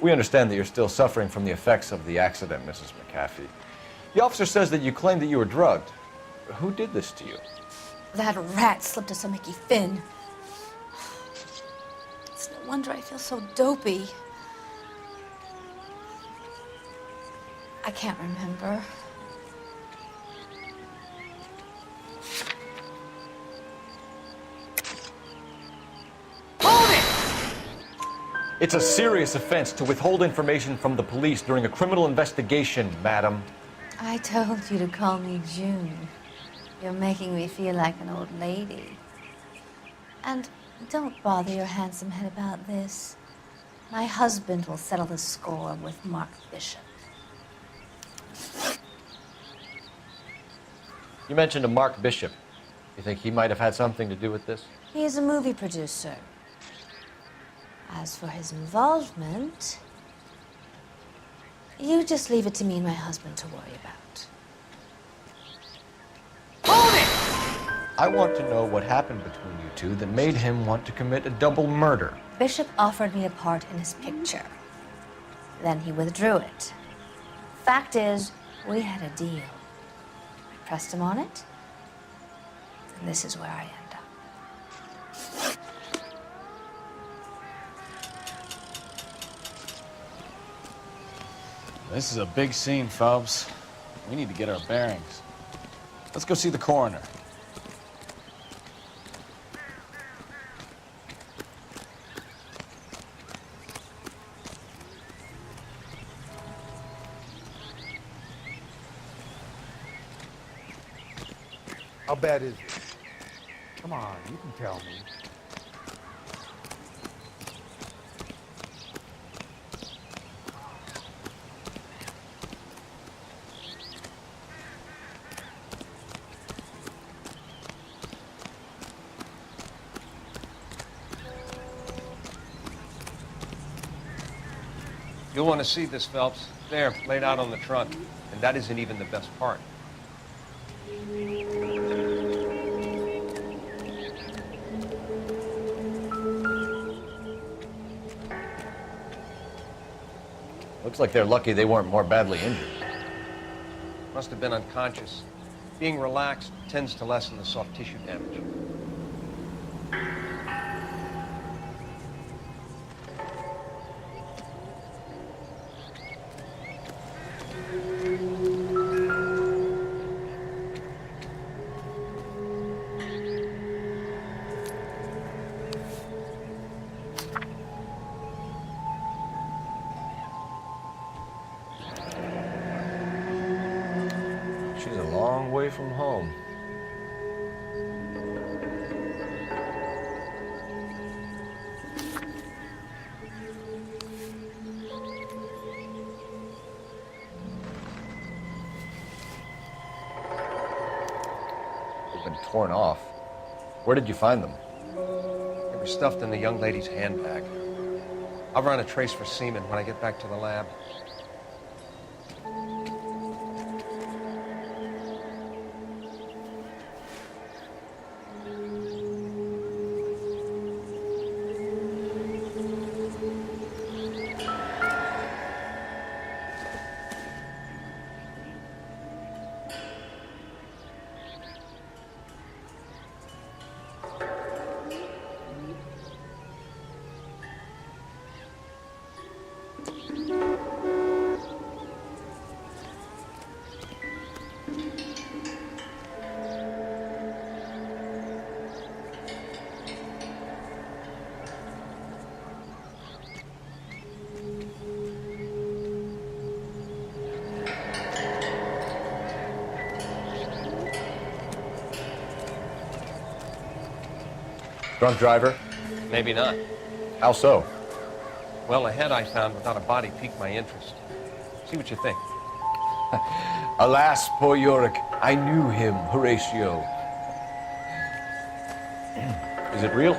We understand that you're still suffering from the effects of the accident, Mrs. McAfee. The officer says that you claimed that you were drugged. Who did this to you? That rat slipped us a Mickey Finn. It's no wonder I feel so dopey. I can't remember. It's a serious offense to withhold information from the police during a criminal investigation, madam. I told you to call me June. You're making me feel like an old lady. And don't bother your handsome head about this. My husband will settle the score with Mark Bishop. You mentioned a Mark Bishop. You think he might have had something to do with this? He is a movie producer. As for his involvement, you just leave it to me and my husband to worry about. Hold it! I want to know what happened between you two that made him want to commit a double murder. Bishop offered me a part in his picture. Then he withdrew it. Fact is, we had a deal. I pressed him on it, and this is where I end up. This is a big scene, Phelps. We need to get our bearings. Let's go see the coroner. How bad is it? Come on, you can tell me. You'll want to see this, Phelps. There, laid out on the trunk. And that isn't even the best part. Looks like they're lucky they weren't more badly injured. Must have been unconscious. Being relaxed tends to lessen the soft tissue damage. She's a long way from home. They've been torn off. Where did you find them? They were stuffed in the young lady's handbag. I'll run a trace for semen when I get back to the lab. Drunk driver? Maybe not. How so? Well, the head I found without a body piqued my interest. See what you think. Alas, poor Yorick, I knew him, Horatio. Is it real?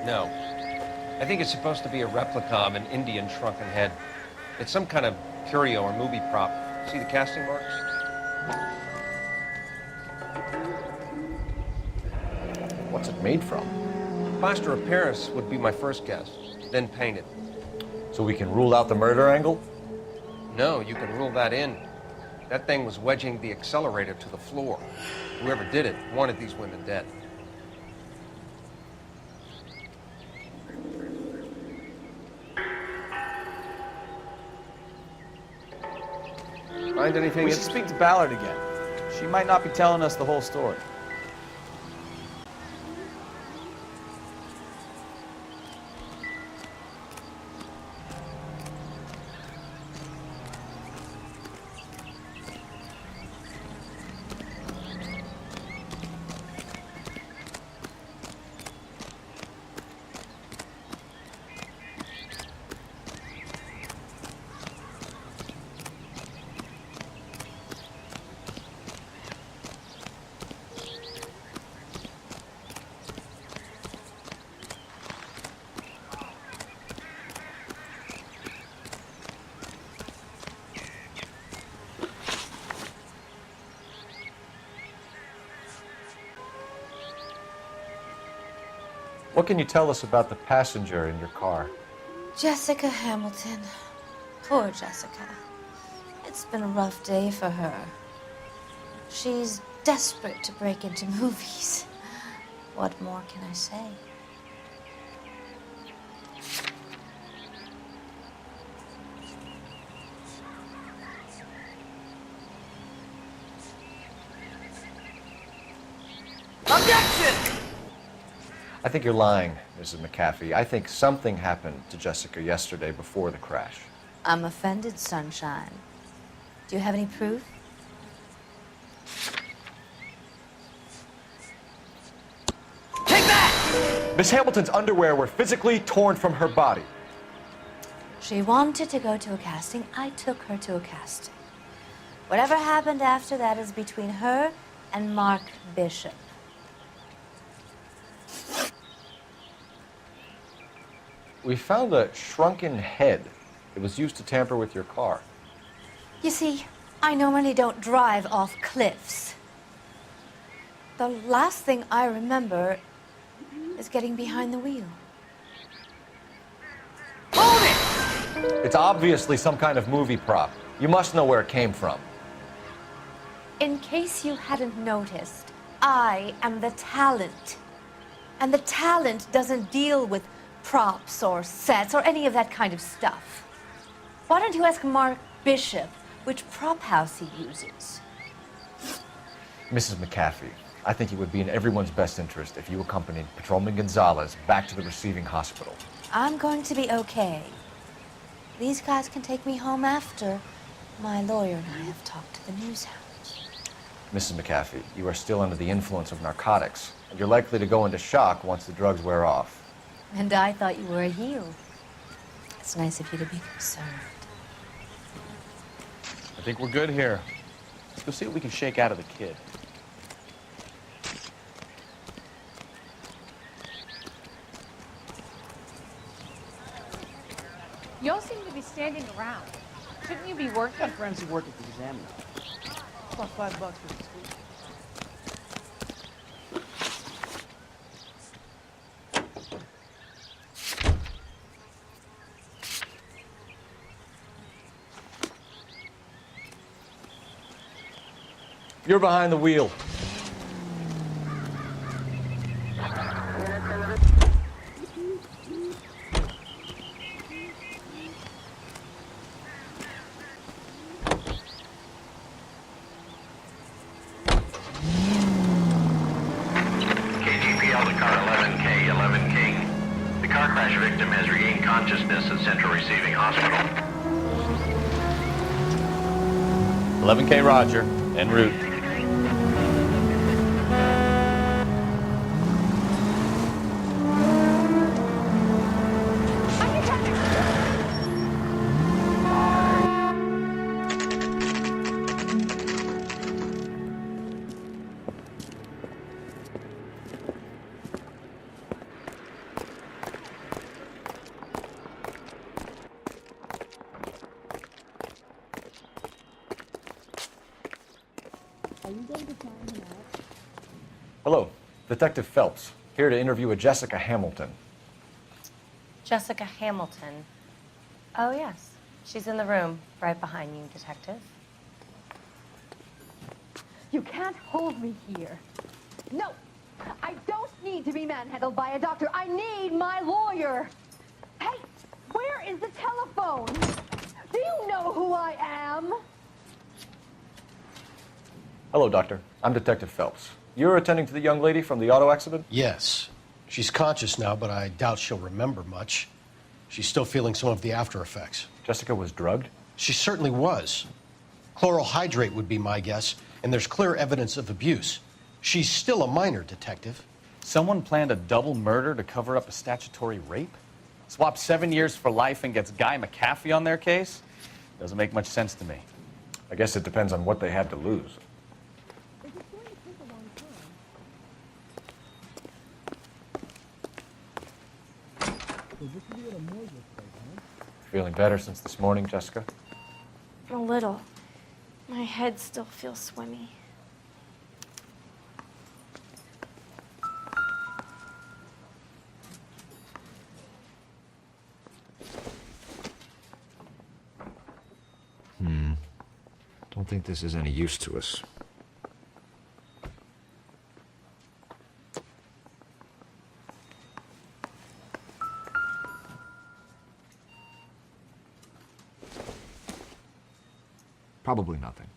No. I think it's supposed to be a replica of an Indian shrunken head. It's some kind of curio or movie prop. See the casting marks? What's it made from? Plaster of Paris would be my first guess, then painted. So we can rule out the murder angle? No, you can rule that in. That thing was wedging the accelerator to the floor. Whoever did it wanted these women dead. Find anything? We should speak to Ballard again. She might not be telling us the whole story. What can you tell us about the passenger in your car? Jessica Hamilton. Poor Jessica. It's been a rough day for her. She's desperate to break into movies. What more can I say? I think you're lying, Mrs. McAfee. I think something happened to Jessica yesterday before the crash. I'm offended, Sunshine. Do you have any proof? Miss Hamilton's underwear were physically torn from her body. She wanted to go to a casting. I took her to a casting. Whatever happened after that is between her and Mark Bishop. We found a shrunken head. It was used to tamper with your car. You see, I normally don't drive off cliffs. The last thing I remember is getting behind the wheel. It's obviously some kind of movie prop. You must know where it came from. In case you hadn't noticed, I am the talent. And the talent doesn't deal with props or sets or any of that kind of stuff. Why don't you ask Mark Bishop which prop house he uses? Mrs. McAfee, I think it would be in everyone's best interest if you accompanied Patrolman Gonzalez back to the receiving hospital. I'm going to be okay. These guys can take me home after. My lawyer and I have talked to the news hounds. Mrs. McAfee, you are still under the influence of narcotics, and you're likely to go into shock once the drugs wear off. And I thought you were a heel. It's nice of you to be concerned. I think we're good here. Let's go see what we can shake out of the kid. You all seem to be standing around. Shouldn't you be working? Got friends who work at the exam now. About $5 for the school. You're behind the wheel. KGPL to car 11K, 11 King. The car crash victim has regained consciousness at Central Receiving Hospital. 11K Roger, en route. Hello, Detective Phelps, here to interview a Jessica Hamilton. Jessica Hamilton. Oh, yes. She's in the room, right behind you, Detective. You can't hold me here. No, I don't need to be manhandled by a doctor. I need my lawyer. Hey, where is the telephone? Do you know who I am? Hello, Doctor. I'm Detective Phelps. You're attending to the young lady from the auto accident? Yes. She's conscious now, but I doubt she'll remember much. She's still feeling some of the after effects. Jessica was drugged? She certainly was. Chloral hydrate would be my guess, and there's clear evidence of abuse. She's still a minor, Detective. Someone planned a double murder to cover up a statutory rape? Swap 7 years for life and gets Guy McAfee on their case? Doesn't make much sense to me. I guess it depends on what they had to lose. Feeling better since this morning, Jessica? A little. My head still feels swimmy. Don't think this is any use to us. Probably nothing.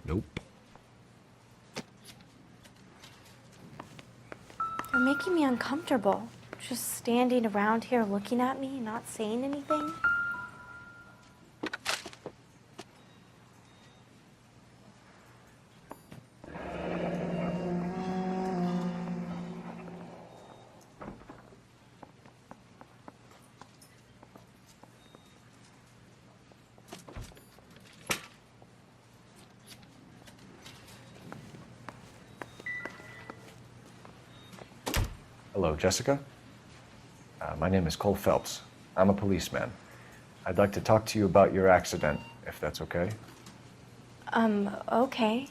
Nope. You're making me uncomfortable. Just standing around here looking at me, not saying anything. Hello, Jessica. My name is Cole Phelps. I'm a policeman. I'd like to talk to you about your accident, if that's okay. Okay.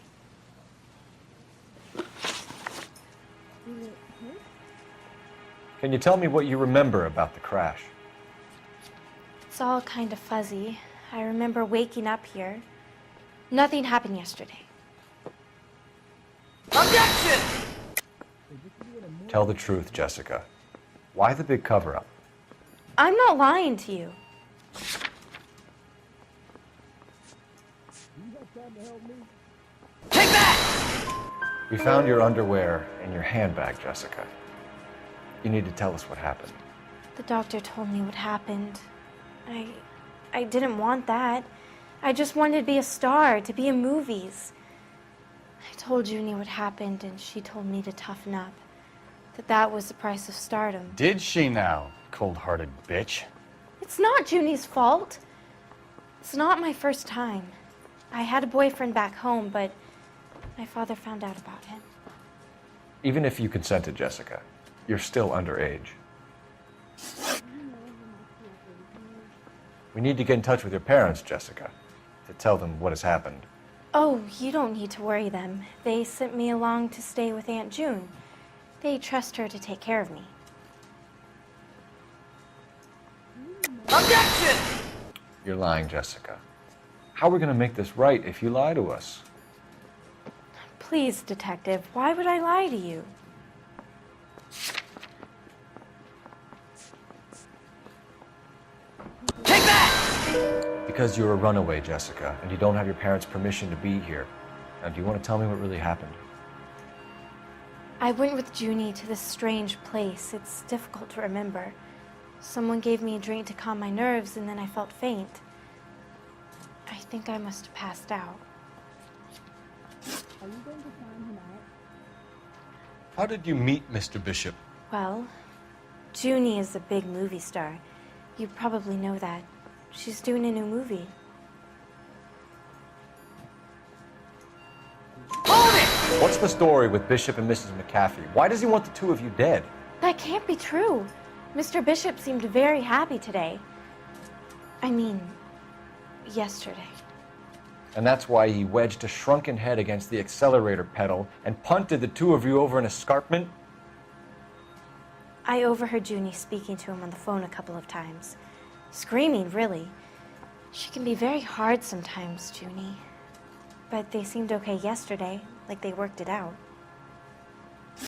Can you tell me what you remember about the crash? It's all kind of fuzzy. I remember waking up here. Nothing happened yesterday. Objection! Tell the truth, Jessica. Why the big cover-up? I'm not lying to you. Take that! We found your underwear in your handbag, Jessica. You need to tell us what happened. The doctor told me what happened. I didn't want that. I just wanted to be a star, to be in movies. I told Junie what happened, and she told me to toughen up. That was the price of stardom. Did she now, cold-hearted bitch? It's not Junie's fault. It's not my first time. I had a boyfriend back home, but my father found out about him. Even if you consented, Jessica, you're still underage. We need to get in touch with your parents, Jessica, to tell them what has happened. Oh, you don't need to worry them. They sent me along to stay with Aunt June. They trust her to take care of me. Objection! You're lying, Jessica. How are we going to make this right if you lie to us? Please, Detective, why would I lie to you? Take that! Because you're a runaway, Jessica, and you don't have your parents' permission to be here. Now, do you want to tell me what really happened? I went with Junie to this strange place. It's difficult to remember. Someone gave me a drink to calm my nerves, and then I felt faint. I think I must have passed out. Are you going to sign him out? How did you meet Mr. Bishop? Well, Junie is a big movie star. You probably know that. She's doing a new movie. What's the story with Bishop and Mrs. McAfee? Why does he want the two of you dead? That can't be true. Mr. Bishop seemed very happy today. I mean, yesterday. And that's why he wedged a shrunken head against the accelerator pedal and punted the two of you over an escarpment? I overheard Junie speaking to him on the phone a couple of times. Screaming, really. She can be very hard sometimes, Junie. But they seemed okay yesterday, like they worked it out.